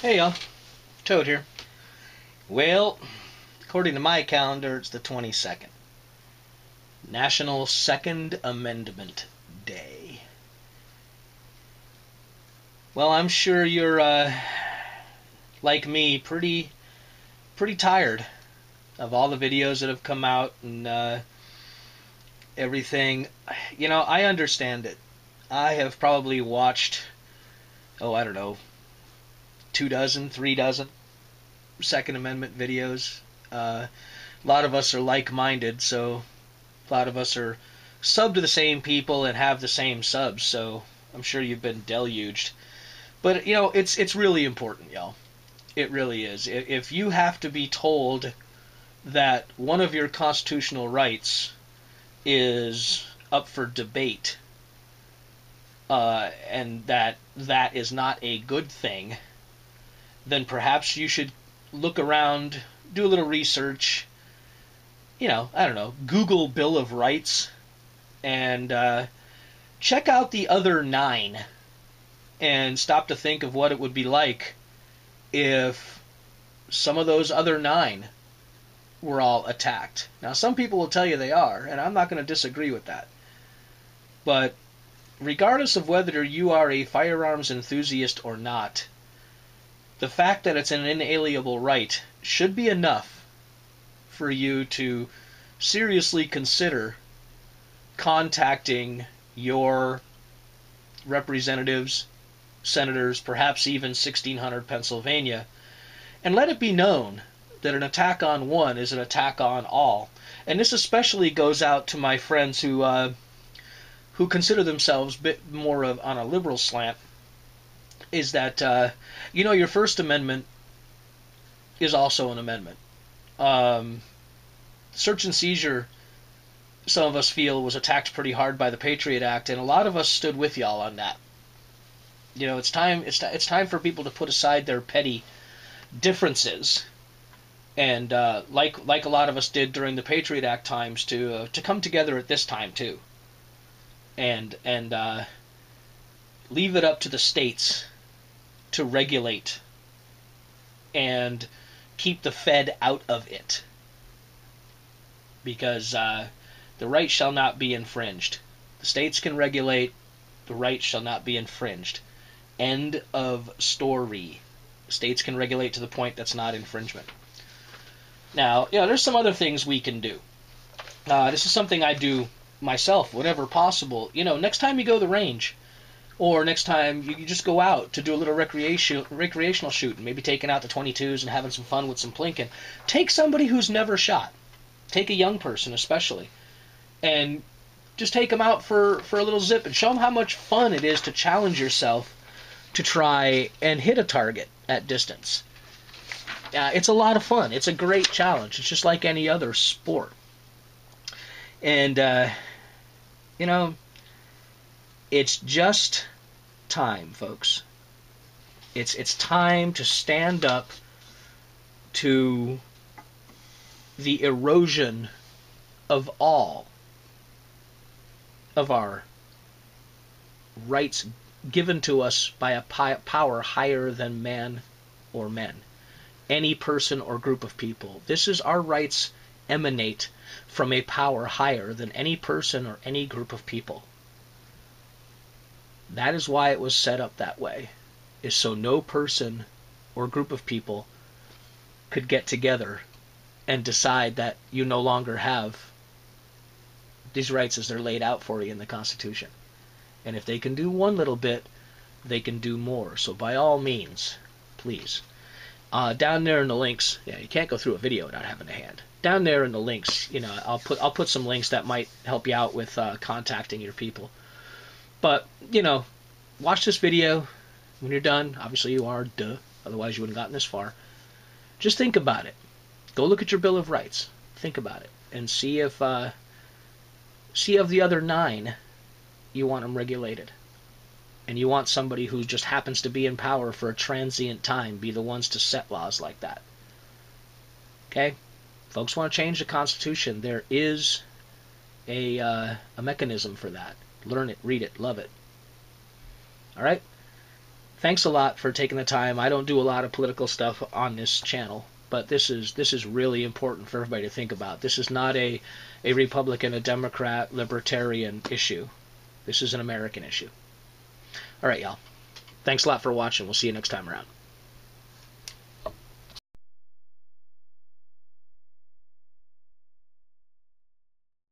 Hey y'all, Toad here. Well, according to my calendar, it's the 22nd. National Second Amendment Day. Well, I'm sure you're, like me, pretty tired of all the videos that have come out and everything. I understand it. I have probably watched, I don't know, 2 dozen, 3 dozen Second Amendment videos. A lot of us are like-minded, so a lot of us are sub to the same people and have the same subs, so I'm sure you've been deluged. But, it's really important, y'all. It really is. If you have to be told that one of your constitutional rights is up for debate, and that is not a good thing, then perhaps you should look around, do a little research, I don't know, Google Bill of Rights, and check out the other 9 and stop to think of what it would be like if some of those other 9 were all attacked. Now, some people will tell you they are, and I'm not going to disagree with that. But regardless of whether you are a firearms enthusiast or not, the fact that it's an inalienable right should be enough for you to seriously consider contacting your representatives, senators, perhaps even 1600 Pennsylvania, and let it be known that an attack on one is an attack on all. And this especially goes out to my friends who consider themselves a bit more on a liberal slant, is that, your First Amendment is also an amendment. Search and seizure, some of us feel, was attacked pretty hard by the Patriot Act, and a lot of us stood with y'all on that. It's time for people to put aside their petty differences, and like a lot of us did during the Patriot Act times, to come together at this time too, and leave it up to the states to regulate and keep the Fed out of it, because the right shall not be infringed. The states can regulate, the right shall not be infringed. End of story. States can regulate to the point that's not infringement. Now, there's some other things we can do. This is something I do myself whenever possible. Next time you go to the range, or next time you just go out to do a little recreational shooting, maybe taking out the 22s and having some fun with some plinking, take somebody who's never shot. Take a young person especially, and just take them out for a little zip and show them how much fun it is to challenge yourself to try and hit a target at distance. It's a lot of fun. It's a great challenge. It's just like any other sport. And, it's just time, folks. It's time to stand up to the erosion of all of our rights given to us by a power higher than man or men, any person or group of people. Our rights emanate from a power higher than any person or any group of people. That is why it was set up that way, is so no person or group of people could get together and decide that you no longer have these rights as they're laid out for you in the Constitution. And if they can do one little bit, they can do more. So by all means, please. Down there in the links, you can't go through a video without having a hand. Down there in the links, I'll put some links that might help you out with contacting your people. But, watch this video. When you're done, obviously you are, duh, otherwise you wouldn't have gotten this far. Just think about it. Go look at your Bill of Rights. Think about it. And see if of the other 9, you want them regulated. And you want somebody who just happens to be in power for a transient time be the ones to set laws like that. Okay? Folks want to change the Constitution. There is a mechanism for that. Learn it, read it, love it. All right? thanks a lot for taking the time. I don't do a lot of political stuff on this channel, but this is really important for everybody to think about. This is not a Republican, a Democrat, libertarian issue. This is an American issue. All right, y'all. Thanks a lot for watching. We'll see you next time around.